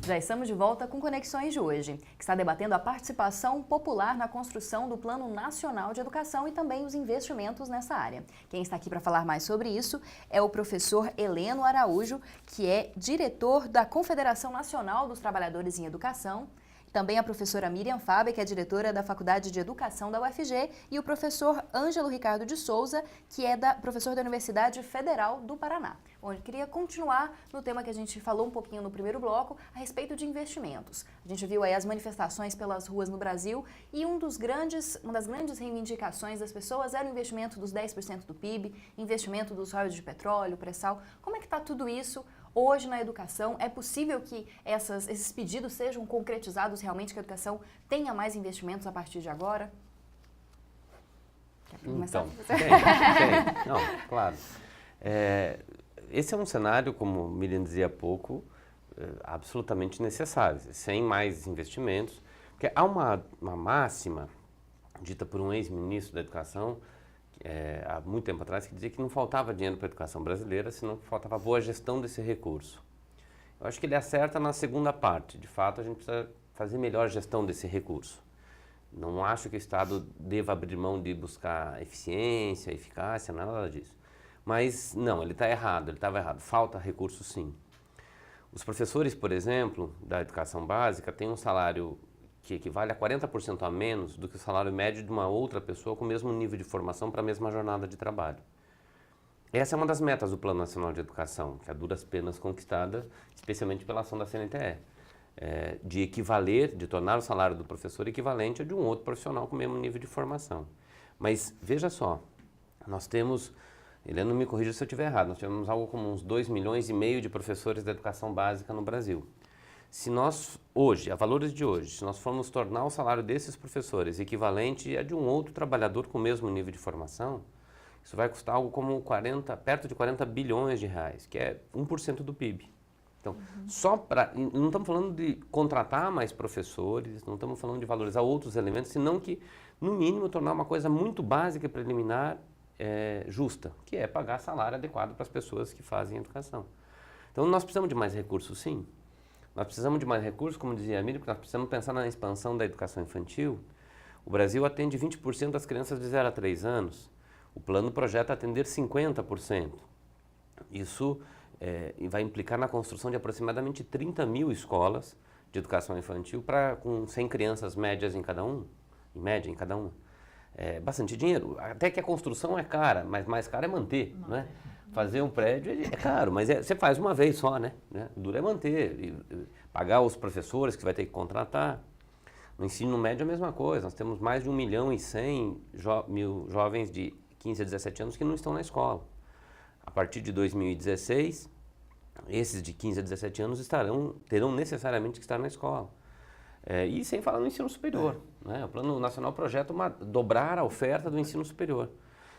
Já estamos de volta com Conexões de hoje, que está debatendo a participação popular na construção do Plano Nacional de Educação e também os investimentos nessa área. Quem está aqui para falar mais sobre isso é o professor Heleno Araújo, que é diretor da Confederação Nacional dos Trabalhadores em Educação. Também a professora Miriam Faber, que é diretora da Faculdade de Educação da UFG, e o professor Ângelo Ricardo de Souza, que é professor da Universidade Federal do Paraná. Bom, eu queria continuar no tema que a gente falou um pouquinho no primeiro bloco, a respeito de investimentos. A gente viu aí as manifestações pelas ruas no Brasil e uma das grandes reivindicações das pessoas era o investimento dos 10% do PIB, investimento dos royalties de petróleo, pré-sal. Como é que está tudo isso hoje na educação? É possível que esses pedidos sejam concretizados realmente, que a educação tenha mais investimentos a partir de agora? Quer começar? Então, não, claro. Esse é um cenário, como o Miriam dizia há pouco, absolutamente necessário, sem mais investimentos, porque há uma máxima dita por um ex-ministro da Educação, há muito tempo atrás, que dizia que não faltava dinheiro para a educação brasileira, senão faltava boa gestão desse recurso. Eu acho que ele acerta na segunda parte. De fato, a gente precisa fazer melhor gestão desse recurso. Não acho que o Estado deva abrir mão de buscar eficiência, eficácia, nada disso. Mas não, ele está errado, ele estava errado. Falta recurso, sim. Os professores, por exemplo, da educação básica, têm um salário que equivale a 40% a menos do que o salário médio de uma outra pessoa com o mesmo nível de formação para a mesma jornada de trabalho. Essa é uma das metas do Plano Nacional de Educação, que é a duras penas conquistada, especialmente pela ação da CNTE, de equivaler, de tornar o salário do professor equivalente ao de um outro profissional com o mesmo nível de formação. Mas veja só, nós temos, Heleno me corrija se eu estiver errado, nós tivemos algo como uns 2,5 milhões de professores da educação básica no Brasil. Se nós, hoje, a valores de hoje, se nós formos tornar o salário desses professores equivalente a de um outro trabalhador com o mesmo nível de formação, isso vai custar algo como perto de 40 bilhões de reais, que é 1% do PIB. Então, não estamos falando de contratar mais professores, não estamos falando de valorizar outros elementos, senão que, no mínimo, tornar uma coisa muito básica e preliminar justa, que é pagar salário adequado para as pessoas que fazem educação. Então, nós precisamos de mais recursos, sim. Nós precisamos de mais recursos, como dizia a Miriam, porque nós precisamos pensar na expansão da educação infantil. O Brasil atende 20% das crianças de 0 a 3 anos. O plano projeta atender 50%. Isso vai implicar na construção de aproximadamente 30 mil escolas de educação infantil com 100 crianças médias em média em cada uma. É bastante dinheiro. Até que a construção é cara, mas mais caro é manter, né? Fazer um prédio é caro, mas você faz uma vez só, né? O duro é manter, e pagar os professores que vai ter que contratar. No ensino médio é a mesma coisa, nós temos mais de 1.100.000 jovens de 15 a 17 anos que não estão na escola. A partir de 2016, esses de 15 a 17 anos terão necessariamente que estar na escola. E sem falar no ensino superior, né? O Plano Nacional projeta dobrar a oferta do ensino superior.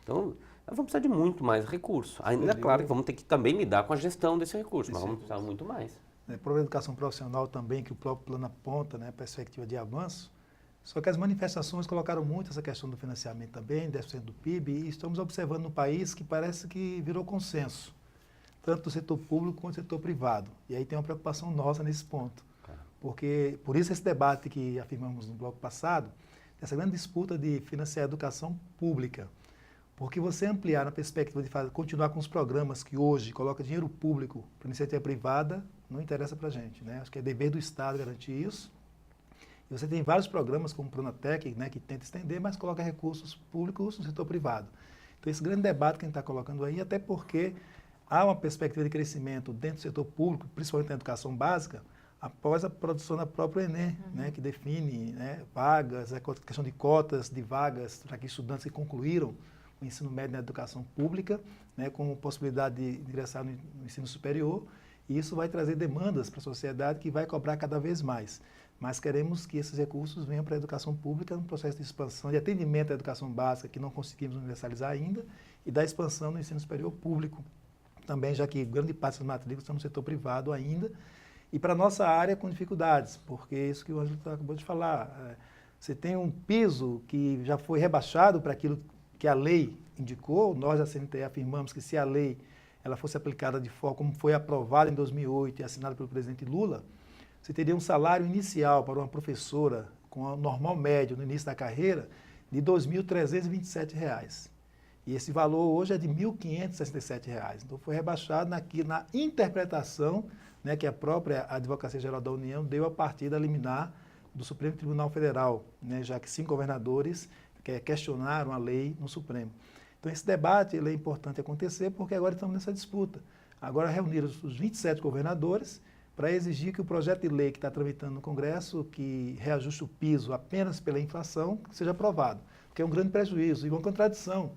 Então, nós vamos precisar de muito mais recurso. Ainda é claro que vamos ter que também lidar com a gestão desse recurso, mas vamos precisar muito mais. Para a educação profissional também, que o próprio plano aponta, né, perspectiva de avanço, só que as manifestações colocaram muito essa questão do financiamento também, 10% do PIB, e estamos observando no país que parece que virou consenso, tanto do setor público quanto do setor privado. E aí tem uma preocupação nossa nesse ponto. Porque, por isso esse debate que afirmamos no bloco passado, essa grande disputa de financiar a educação pública. Porque você ampliar na perspectiva de continuar com os programas que hoje colocam dinheiro público para iniciativa privada, não interessa para a gente, né? Acho que é dever do Estado garantir isso. E você tem vários programas como o Pronatec, né, que tenta estender, mas coloca recursos públicos no setor privado. Então esse grande debate que a gente está colocando aí, até porque há uma perspectiva de crescimento dentro do setor público, principalmente na educação básica, após a produção da própria Enem, né, que define, né, vagas, a questão de cotas de vagas para que estudantes que concluíram o ensino médio na educação pública, né, com possibilidade de ingressar no ensino superior, e isso vai trazer demandas para a sociedade que vai cobrar cada vez mais. Mas queremos que esses recursos venham para a educação pública no processo de expansão, de atendimento à educação básica, que não conseguimos universalizar ainda, e da expansão no ensino superior público, também, já que grande parte das matrículas estão no setor privado ainda, e para a nossa área com dificuldades, porque isso que o Ângelo acabou de falar, você tem um piso que já foi rebaixado para aquilo que a lei indicou. Nós da CNTE afirmamos que se a lei ela fosse aplicada de forma como foi aprovada em 2008 e assinada pelo presidente Lula, você teria um salário inicial para uma professora com a normal médio no início da carreira de R$ 2.327. E esse valor hoje é de R$ 1.567. Então foi rebaixado na interpretação, né, que a própria Advocacia Geral da União deu a partir da liminar do Supremo Tribunal Federal, né, já que 5 governadores questionaram a lei no Supremo. Então esse debate ele é importante acontecer porque agora estamos nessa disputa. Agora reuniram os 27 governadores para exigir que o projeto de lei que está tramitando no Congresso, que reajuste o piso apenas pela inflação, seja aprovado, porque é um grande prejuízo e uma contradição.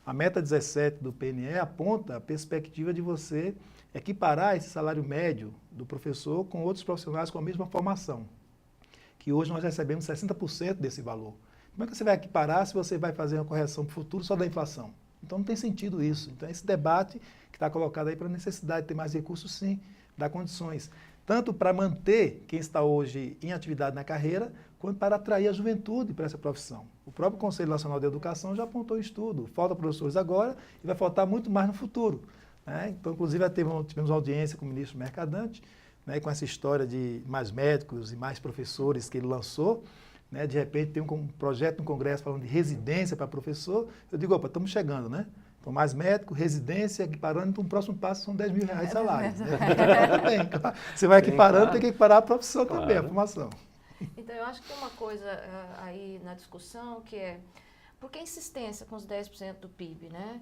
A meta 17 do PNE aponta a perspectiva de você equiparar esse salário médio do professor com outros profissionais com a mesma formação, que hoje nós recebemos 60% desse valor. Como é que você vai equiparar se você vai fazer uma correção para o futuro só da inflação? Então não tem sentido isso. Então esse debate que está colocado aí para a necessidade de ter mais recursos, sim, dá condições. Tanto para manter quem está hoje em atividade na carreira, quanto para atrair a juventude para essa profissão. O próprio Conselho Nacional de Educação já apontou um estudo. Falta professores agora e vai faltar muito mais no futuro, né? Então, inclusive, tivemos audiência com o ministro Mercadante, né, com essa história de mais médicos e mais professores que ele lançou. Né, de repente tem um projeto no Congresso falando de residência para professor. Eu digo, opa, estamos chegando, né? Então, mais médico, residência, equiparando, então o próximo passo são R$ 10.000 de salário. Você vai equiparando, tem que equiparar a profissão também, a formação. Então, eu acho que tem uma coisa aí na discussão que é, por que a insistência com os 10% do PIB, né?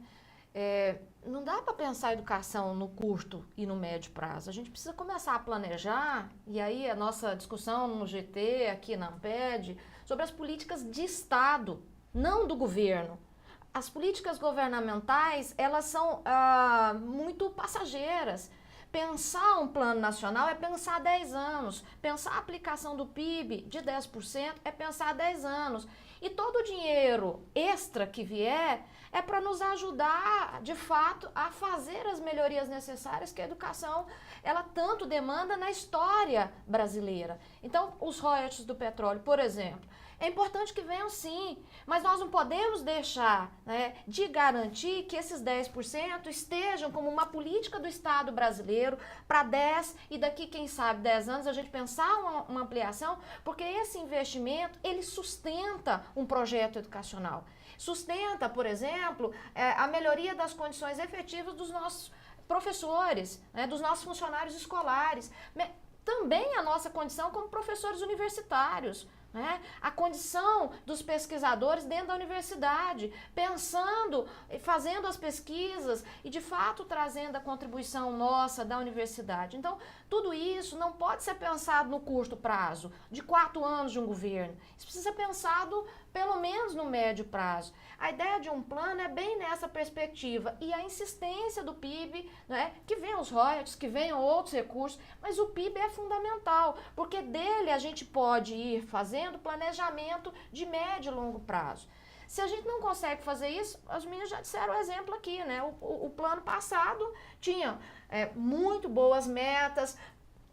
Não dá para pensar a educação no curto e no médio prazo. A gente precisa começar a planejar, e aí a nossa discussão no GT, aqui na Amped, sobre as políticas de Estado, não do governo. As políticas governamentais, elas são muito passageiras. Pensar um plano nacional é pensar 10 anos. Pensar a aplicação do PIB de 10% é pensar 10 anos. E todo o dinheiro extra que vier é para nos ajudar, de fato, a fazer as melhorias necessárias que a educação ela tanto demanda na história brasileira. Então, os royalties do petróleo, por exemplo, é importante que venham sim, mas nós não podemos deixar, né, de garantir que esses 10% estejam como uma política do Estado brasileiro para 10 e daqui, quem sabe, 10 anos a gente pensar uma ampliação, porque esse investimento, ele sustenta um projeto educacional. Sustenta, por exemplo, a melhoria das condições efetivas dos nossos professores, né, dos nossos funcionários escolares, também a nossa condição como professores universitários. Né? A condição dos pesquisadores dentro da universidade, pensando, fazendo as pesquisas e de fato trazendo a contribuição nossa da universidade. Então, tudo isso não pode ser pensado no curto prazo, de 4 anos de um governo. Isso precisa ser pensado pelo menos no médio prazo. A ideia de um plano é bem nessa perspectiva e a insistência do PIB, né, que venham os royalties, que venham outros recursos, mas o PIB é fundamental, porque dele a gente pode ir fazendo planejamento de médio e longo prazo. Se a gente não consegue fazer isso, as meninas já disseram o exemplo aqui, né? O plano passado tinha muito boas metas,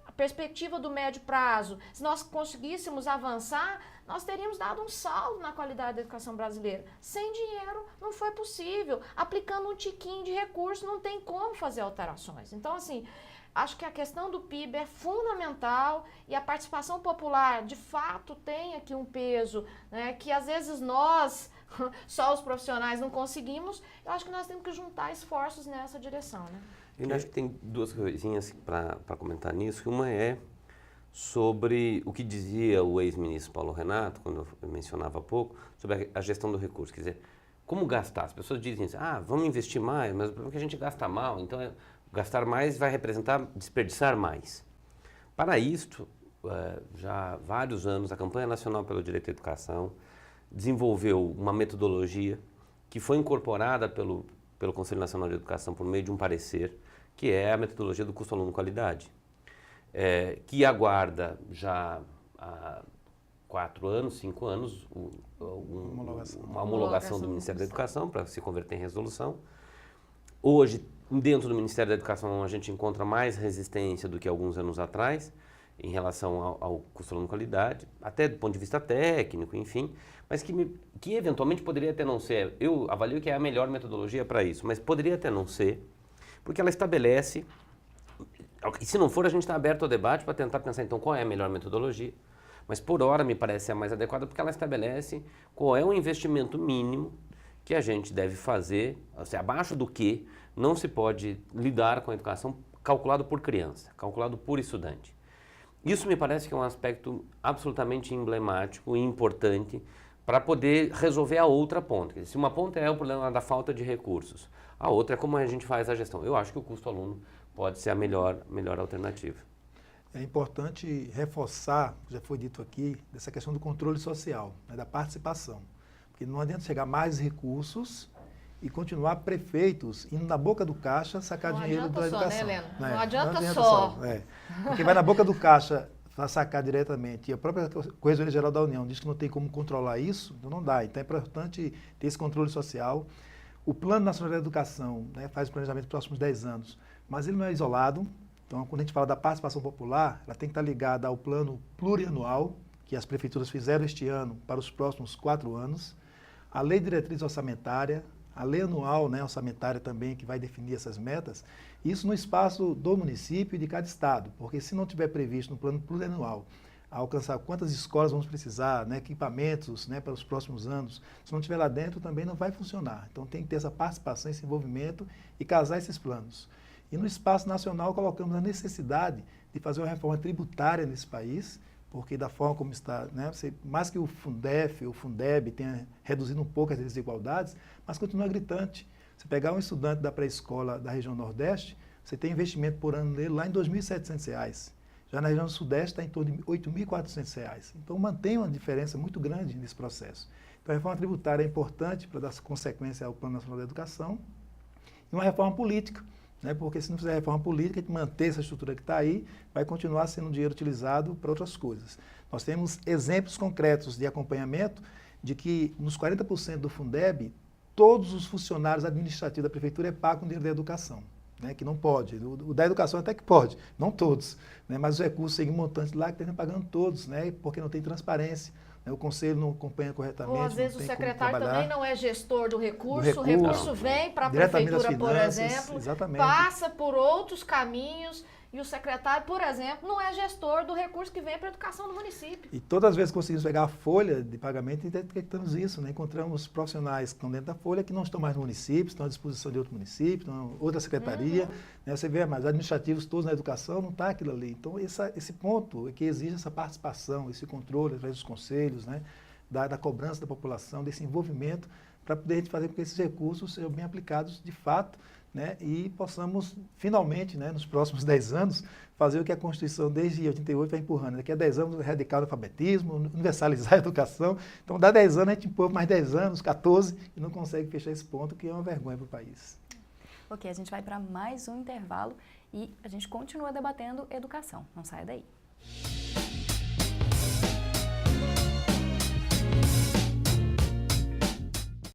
a perspectiva do médio prazo. Se nós conseguíssemos avançar, nós teríamos dado um salto na qualidade da educação brasileira. Sem dinheiro não foi possível. Aplicando um tiquinho de recurso não tem como fazer alterações. Então, assim, acho que a questão do PIB é fundamental e a participação popular, de fato, tem aqui um peso, né, que às vezes nós, só os profissionais, não conseguimos. Eu acho que nós temos que juntar esforços nessa direção, né? Eu acho que tem 2 coisinhas para comentar nisso. Uma é sobre o que dizia o ex-ministro Paulo Renato, quando eu mencionava há pouco, sobre a gestão do recurso. Quer dizer, como gastar? As pessoas dizem assim, vamos investir mais, mas o problema é que a gente gasta mal, então gastar mais vai representar desperdiçar mais. Para isto, já há vários anos, a Campanha Nacional pelo Direito à Educação desenvolveu uma metodologia que foi incorporada pelo Conselho Nacional de Educação por meio de um parecer, que é a metodologia do custo-aluno-qualidade, que aguarda já há 4 anos, 5 anos, uma homologação do Ministério da Educação para se converter em resolução. Hoje, dentro do Ministério da Educação, a gente encontra mais resistência do que alguns anos atrás em relação ao custo-aluno-qualidade, até do ponto de vista técnico, enfim, mas que eventualmente poderia até não ser. Eu avalio que é a melhor metodologia para isso, mas poderia até não ser, porque ela estabelece E se não for, a gente está aberto ao debate para tentar pensar, então, qual é a melhor metodologia. Mas, por hora, me parece a mais adequada, porque ela estabelece qual é o investimento mínimo que a gente deve fazer, assim, abaixo do que não se pode lidar com a educação calculado por criança, calculado por estudante. Isso me parece que é um aspecto absolutamente emblemático e importante para poder resolver a outra ponta. Se uma ponta é o problema da falta de recursos, a outra é como a gente faz a gestão. Eu acho que o custo aluno pode ser a melhor alternativa. É importante reforçar, já foi dito aqui, dessa questão do controle social, né, da participação. Porque não adianta chegar mais recursos e continuar prefeitos indo na boca do caixa sacar dinheiro da educação. Né, Helena? Não não adianta só. Porque vai na boca do caixa para sacar diretamente. E a própria Coesoria Geral da União diz que não tem como controlar isso, então não dá. Então é importante ter esse controle social. O Plano Nacional de Educação, né, faz o planejamento dos próximos 10 anos, mas ele não é isolado. Então, quando a gente fala da participação popular, ela tem que estar ligada ao plano plurianual, que as prefeituras fizeram este ano para os próximos 4 anos, a lei de diretriz orçamentária, a lei anual, né, orçamentária também, que vai definir essas metas, isso no espaço do município e de cada estado, porque se não tiver previsto no plano plurianual alcançar quantas escolas vamos precisar, né, equipamentos, né, para os próximos anos, se não tiver lá dentro também não vai funcionar. Então tem que ter essa participação, esse envolvimento e casar esses planos. E no espaço nacional colocamos a necessidade de fazer uma reforma tributária nesse país, porque da forma como está, né, mais que o Fundef, o Fundeb tenha reduzido um pouco as desigualdades, mas continua gritante. Você pegar um estudante da pré-escola da região Nordeste, você tem investimento por ano dele lá em R$ 2.700. Já na região Sudeste está em torno de R$ 8.400. Então mantém uma diferença muito grande nesse processo. Então a reforma tributária é importante para dar consequência ao Plano Nacional da Educação e uma reforma política, né? Porque se não fizer reforma política, a gente manter essa estrutura que está aí, vai continuar sendo dinheiro utilizado para outras coisas. Nós temos exemplos concretos de acompanhamento de que nos 40% do Fundeb, todos os funcionários administrativos da prefeitura é pago com dinheiro da educação, né, que não pode. O da educação até que pode, não todos, né, mas os recursos seguem montantes lá que estão pagando todos, né, porque não tem transparência. O conselho não acompanha corretamente. Ou às vezes o secretário também não é gestor do recurso, o recurso recurso vem para a prefeitura, finanças, por exemplo, exatamente. Passa por outros caminhos e o secretário, por exemplo, não é gestor do recurso que vem para a educação do município. E todas as vezes que conseguimos pegar a folha de pagamento, detectamos isso, né? Encontramos profissionais que estão dentro da folha que não estão mais no município, estão à disposição de outro município, estão em outra secretaria. Né? Você vê, mas os administrativos todos na educação não está aquilo ali. Então, esse ponto é que exige essa participação, esse controle através dos conselhos, né? Da cobrança da população, desse envolvimento, para poder a gente fazer com que esses recursos sejam bem aplicados de fato, né, e possamos, finalmente, né, nos próximos 10 anos, fazer o que a Constituição, desde 88, vai empurrando. Daqui a 10 anos, erradicar o analfabetismo, universalizar a educação. Então, dá 10 anos, a gente empurra mais 10 anos, 14, e não consegue fechar esse ponto, que é uma vergonha para o país. Ok, a gente vai para mais um intervalo e a gente continua debatendo educação. Não saia daí.